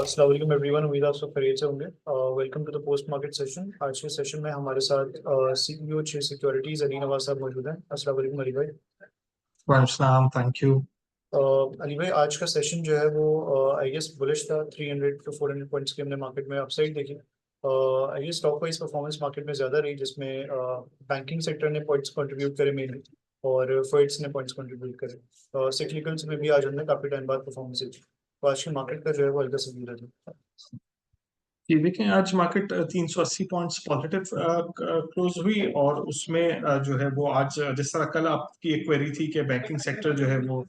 अस्सलाम वालेकुम एवरीवन, उम्मीद है आप सब खैरियत से होंगे। Welcome to the post market session. आज के सेशन में हमारे साथ सीईओ छः सिक्योरिटीज अली नवाज साहब मौजूद हैं। अस्सलाम वालेकुम अली भाई। Assalam, thank you. अली भाई, आज का सेशन जो है वो आई गेस बुलिश था। 300 टू 400 पॉइंट्स की हमने मार्केट में अपसाइड देखी। I guess stock wise performance market में ज़्यादा रही, जिसमें बैंकिंग सेक्टर ने पॉइंट्स कंट्रीब्यूट करे मेनली, और फ्रेड्स ने पॉइंट्स कंट्रीब्यूट करे। सिक्लिकल्स में भी आज हमने काफ़ी टाइम बाद परफॉर्मेंस देखी, तो आज की मार्केट का जो है वो हल्का सा गिरा था। जी देखें, आज मार्केट 380 पॉइंट्स पॉजिटिव क्लोज हुई और उसमें जो है वो आज जिस तरह कल आपकी एक क्वेरी थी कि बैंकिंग सेक्टर जो है वो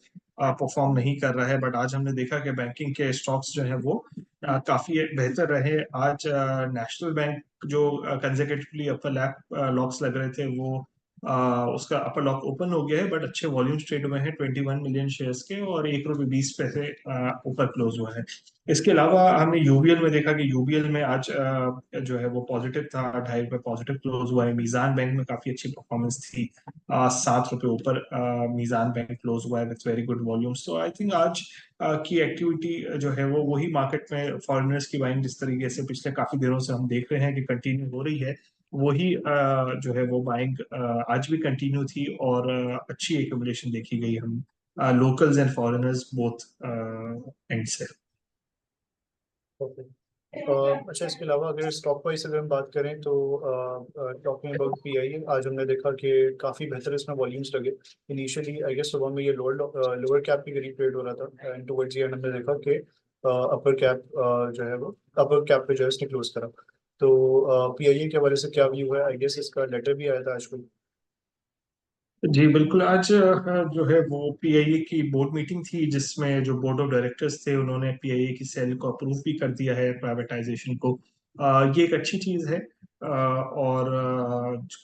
परफॉर्म नहीं कर रहा है, बट आज हमने देखा कि बैंकिंग के स्टॉक्स जो है वो काफी बेहतर रहे। आज नेशनल बैंक जो कंसेक्यूटिवली अपर लॉक्स लग रहे थे वो उसका अपर लॉक ओपन हो गया है, बट अच्छे वॉल्यूम्स ट्रेड हुए हैं 21 मिलियन शेयर्स के और 1 रुपये 20 पैसे ऊपर क्लोज हुआ है। इसके अलावा हमने यूबीएल में देखा कि यूबीएल में आज जो है वो पॉजिटिव था, 2.5 रुपये पॉजिटिव क्लोज हुआ है। मीजान बैंक में काफी अच्छी परफॉर्मेंस थी, 7 रुपये ऊपर मीजान बैंक क्लोज हुआ है विथ वेरी गुड वॉल्यूम्स। तो आई थिंक आज की एक्टिविटी जो है वो वही मार्केट में फॉरेनर्स की बाइंग जिस तरीके से पिछले काफी दिनों से हम देख रहे हैं कि कंटिन्यू हो रही है, वही जो है वो बाइंग आज भी कंटिन्यू थी और अच्छी एक्यूमुलेशन देखी गई हम locals and foreigners both and से। ओके। अच्छा, इसके अलावा अगर स्टॉक वाइज अगर हम बात करें तो टॉकिंग अबाउट पीआई, आज हमने देखा कि काफ़ी बेहतर इसमें वॉल्यूम्स लगे। इनिशियली आई गेस सुबह में ये लोअर कैप के करीब ट्रेड हो रहा था, एंड टुवर्ड्स द एंड हमने देखा कि अपर कैप जो है वो अपर कैप पे जो है इसने क्लोज करा। तो पीआईए के हवाले से क्या व्यू है? आई गेस इसका लेटर भी आया था आज को। जी बिल्कुल, आज जो है वो पीआईए की बोर्ड मीटिंग थी जिसमें जो बोर्ड ऑफ डायरेक्टर्स थे उन्होंने पीआईए की सेल को अप्रूव भी कर दिया है, प्राइवेटाइजेशन को। ये एक अच्छी चीज है। और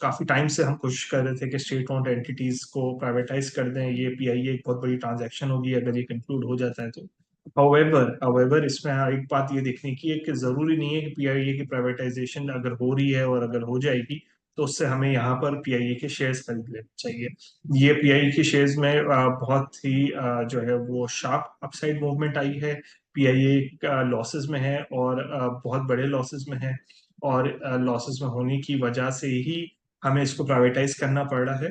काफी टाइम से हम कोशिश कर रहे थे कि स्टेट ओन्ड एंटिटीज को प्राइवेटाइज कर दें। ये पीआईए एक बहुत बड़ी ट्रांजैक्शन होगी अगर ये कंक्लूड हो जाता है तो। हाउएवर इसमें एक बात ये देखने की है कि जरूरी नहीं है कि पीआईए की प्राइवेटाइजेशन अगर हो रही है और अगर हो जाएगी तो उससे हमें यहाँ पर पीआईए के शेयर्स खरीद लेने चाहिए। ये पीआईए के शेयर्स में बहुत ही जो है वो शार्प अपसाइड मूवमेंट आई है। पीआईए लॉसेस में है और बहुत बड़े लॉसेस में है, और लॉसेस में होने की वजह से ही हमें इसको प्राइवेटाइज करना पड़ रहा है।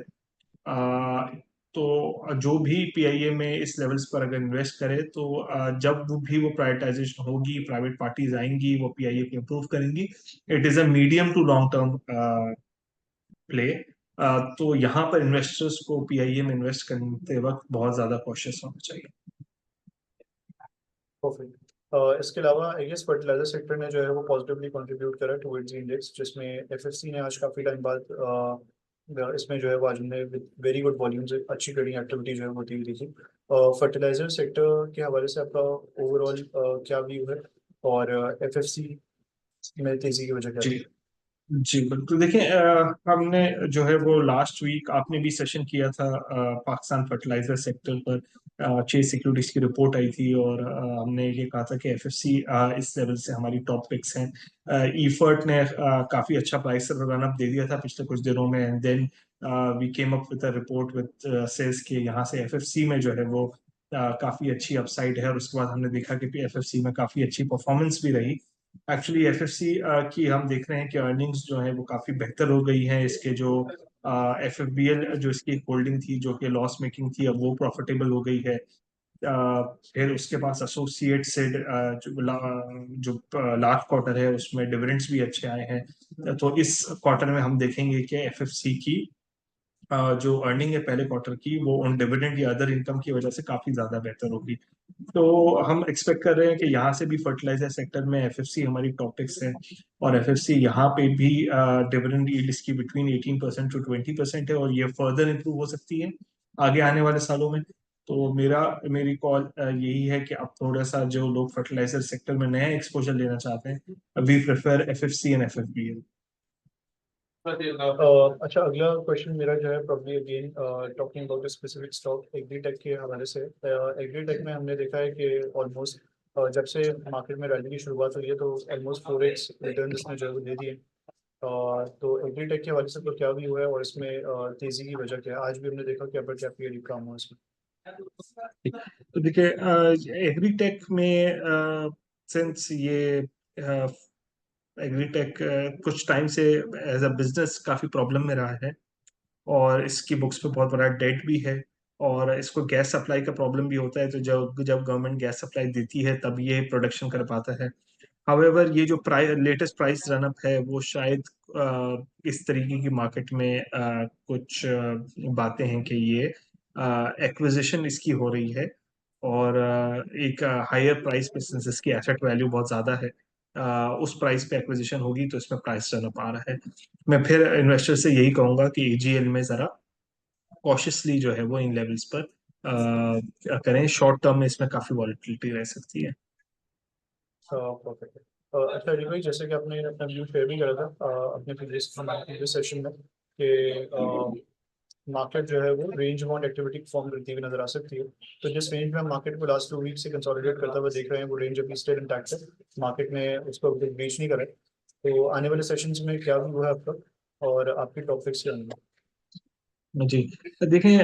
तो जो भी पीआईए में इस लेवल्स पर अगर इन्वेस्ट करे तो जब भी वो प्राइवेटाइजेशन होगी, प्राइवेट पार्टीज आएंगी, वो पीआईए को इम्प्रूव करेंगी। It is a medium to long term play. तो यहाँ पर इन्वेस्टर्स को पीआईए में इन्वेस्ट करते वक्त बहुत ज्यादा कॉशियस होना चाहिए। परफेक्ट। इसके अलावा आई गेस फर्टिलाइजर सेक्टर ने जो है वो पॉजिटिवली कंट्रीब्यूट करा टुवर्ड्स द इंडेक्स, जिसमें एफएफसी ने आज काफ़ी टाइम बाद इसमें जो है वो आज हमने वेरी गुड वॉल्यूम्स अच्छी ट्रेडिंग एक्टिविटी जो है होती हुई देखी। फर्टिलाइजर सेक्टर के हवाले से आपका ओवरऑल क्या व्यू है, और एफएफसी में तेजी की वजह क्या जी थी? जी बिल्कुल, देखिए हमने जो है वो लास्ट वीक आपने भी सेशन किया था पाकिस्तान फर्टिलाइजर सेक्टर पर। 6 सिक्योरिटीज की रिपोर्ट आई थी और हमने ये कहा था कि एफएफसी इस लेवल से हमारी टॉप पिक्स हैं। ईफर्ट ने काफी अच्छा प्राइस रन अप दे दिया था पिछले कुछ दिनों में, and then we came up with a report with sales के यहाँ से एफएफसी में जो है वो काफी अच्छी अपसाइड है। और उसके बाद हमने देखा कि एफएफसी में काफी अच्छी परफॉर्मेंस भी रही। एक्चुअली एफएफसी की हम देख रहे हैं कि अर्निंग्स जो है वो काफी बेहतर हो गई हैं। इसके जो एफएफबीएल जो इसकी होल्डिंग थी जो कि लॉस मेकिंग थी, अब वो प्रॉफिटेबल हो गई है। फिर उसके पास एसोसिएट से जो लास्ट क्वार्टर है उसमें डिविडेंड्स भी अच्छे आए हैं। तो इस क्वार्टर में हम देखेंगे कि एफएफसी की जो अर्निंग है पहले क्वार्टर की वो उन डिविडेंड या अदर इनकम की वजह से काफी ज्यादा बेहतर होगी। तो हम एक्सपेक्ट कर रहे हैं कि यहाँ से भी फर्टिलाइजर सेक्टर में एफएफसी हमारी टॉपिक्स है, और एफएफसी यहाँ पे भी डिविडेंड यील्ड इसकी बिटवीन 18% टू 20% है, और ये फर्दर इंप्रूव हो सकती है आगे आने वाले सालों में। तो मेरी कॉल यही है कि अब थोड़ा सा जो लोग फर्टिलाइजर सेक्टर में नया एक्सपोजर लेना चाहते हैं, वी प्रेफर एफएफसी एंड एफएफबी। अच्छा, अगला क्वेश्चन मेरा जो है probably again talking about specific stock agritech के हवाले से। एग्रीटेक में हमने देखा है कि ऑलमोस्ट जब से मार्केट में रैली की शुरुआत हुई है तो ऑलमोस्ट 4x रिटर्न इसने जो है वो दे दिए। तो एग्रीटेक के हवाले से तो क्या भी हुआ है, और इसमें तेजी की वजह क्या है? आज भी हमने देखा कि अपर कैप करीब काम हुआ इसमें। तो देखिए एग्रीटेक में सिंस ये एग्रीटेक कुछ टाइम से एज अ बिजनेस काफी प्रॉब्लम में रहा है, और इसकी बुक्स पे बहुत बड़ा डेट भी है, और इसको गैस सप्लाई का प्रॉब्लम भी होता है, तो जब जब गवर्नमेंट गैस सप्लाई देती है तब ये प्रोडक्शन कर पाता है। हावेवर ये जो लेटेस्ट प्राइस रन अप है वो शायद इस तरीके की मार्केट में कुछ बातें हैं कि ये एक्विजिशन इसकी हो रही है, और एक हायर प्राइस पे, सिंस इसकी एसेट वैल्यू बहुत ज्यादा है, उस प्राइस पे एक्विजिशन होगी, तो इसमें प्राइस रन अप आ रहा है। मैं फिर इन्वेस्टर से यही कहूंगा कि एजीएल में जरा कॉशियसली जो है वो इन लेवल्स पर करें। शॉर्ट टर्म में इसमें काफी वॉलिटिलिटी रह सकती है। परफेक्ट। अच्छा अली भाई, जैसे कि आपने अपना व्यू शेयर भी करा था अपने प्रीवियस सेशन में कि मार्केट जो है वो रेंज बाउंड एक्टिविटी फॉर्म करती हुई नजर आ सकती है। तो जिस रेंज में हम मार्केट को लास्ट 2 वीक से कंसोलिडेट करते हुए देख रहे हैं, वो रेंज अभी स्टिल इंटैक्ट है, मार्केट ने उसको अभी ब्रीच नहीं करा है। तो आने वाले सेशंस में क्या व्यू है आपका और आपके टॉपिक्स क्या होंगे? जी, देखें,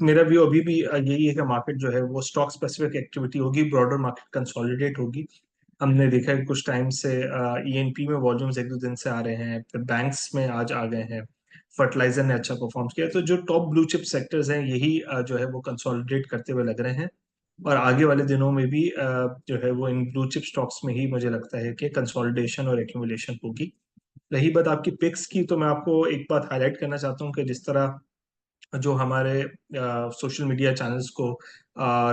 मेरा व्यू अभी भी यही है कि मार्केट जो है वो स्टॉक स्पेसिफिक एक्टिविटी होगी, ब्रॉडर मार्केट कंसोलिडेट होगी। हमने देखा है कुछ टाइम से ईएनपी में वॉल्यूम्स 1-2 दिन से आ रहे हैं, फिर बैंक्स में आज आ गए हैं, फर्टिलाइजर ने अच्छा परफॉर्म किया, तो जो टॉप ब्लू चिप सेक्टर्स हैं यही जो है वो कंसोलिडेट करते हुए लग रहे हैं, और आगे वाले दिनों में भी जो है वो इन ब्लू चिप स्टॉक्स में ही मुझे लगता है कि कंसोलिडेशन और एक्यूमुलेशन होगी। रही बात आपकी पिक्स की, तो मैं आपको एक बात हाईलाइट करना चाहता हूँ कि जिस तरह जो हमारे सोशल मीडिया चैनल्स को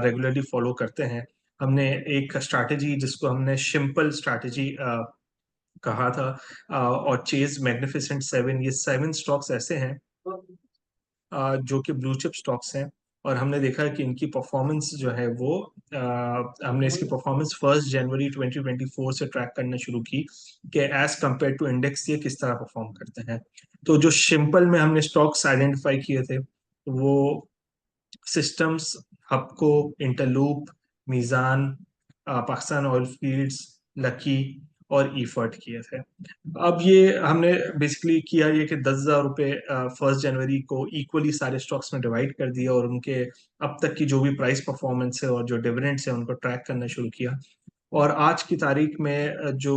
रेगुलरली फॉलो करते हैं, हमने एक स्ट्रैटेजी जिसको हमने सिंपल स्ट्रैटेजी कहा था, और चेज मैग्निफिसेंट 7, ये 7 स्टॉक्स ऐसे हैं जो कि ब्लू चिप स्टॉक्स हैं, और हमने देखा है कि इनकी परफॉर्मेंस जो है वो हमने इसकी परफॉर्मेंस 1 जनवरी 2024 से ट्रैक करना शुरू की कि एज कंपेयर टू इंडेक्स ये किस तरह परफॉर्म करते हैं। तो जो सिंपल में हमने स्टॉक्स आइडेंटिफाई किए थे वो systems, Hapco, Interloop, Meezan, Pakistan oil fields, Lucky और ईफर्ट किए थे। अब ये हमने बेसिकली किया ये कि 10,000 रुपये 1 जनवरी को इक्वली सारे स्टॉक्स में डिवाइड कर दिया, और उनके अब तक की जो भी प्राइस परफॉर्मेंस है और जो डिविडेंड्स है उनको ट्रैक करना शुरू किया। और आज की तारीख में जो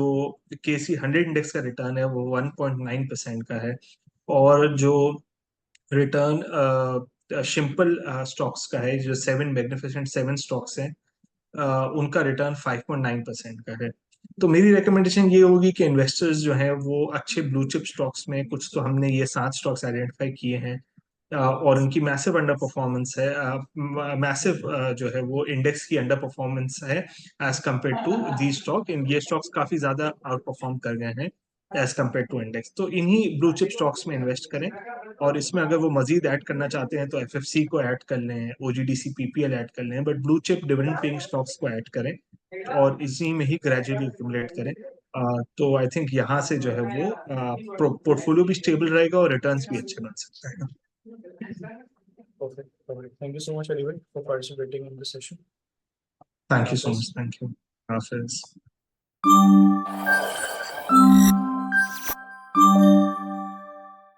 केसी 100 इंडेक्स का रिटर्न है वो 1.9% का है, और जो रिटर्न सिंपल स्टॉक्स का है, जो 7 मैग्निफिसेंट 7 स्टॉक्स हैं, उनका रिटर्न 5.9% का है। तो मेरी रिकमेंडेशन ये होगी कि इन्वेस्टर्स जो हैं वो अच्छे ब्लू चिप स्टॉक्स में, कुछ तो हमने ये 7 स्टॉक्स आइडेंटिफाई किए हैं, और उनकी मैसिव अंडर परफॉर्मेंस है, मैसिव जो है वो इंडेक्स की अंडर परफॉर्मेंस है as compare to the stock. ये स्टॉक्स काफी ज्यादा आउट परफॉर्म कर गए हैं एज कम्पेयर टू इंडेक्स, तो इन्हीं ब्लू चिप स्टॉक्स में इन्वेस्ट करें। और इसमें अगर वो मजीद ऐड करना चाहते हैं तो एफएफसी को ऐड कर लें, ओजीडीसी पीपीएल ऐड कर लें, but blue chip dividend paying stocks को ऐड करें और इसी में ही ग्रेजुअली एक्यूमुलेट करें। तो आई थिंक यहाँ से जो है वो पोर्टफोलियो भी स्टेबल रहेगा और रिटर्न्स भी अच्छे बन सकते हैं। Perfect. Perfect. Thank you so much, Ali, for participating in this session. Thank you so Hafiz. much. Thank you. Hafiz.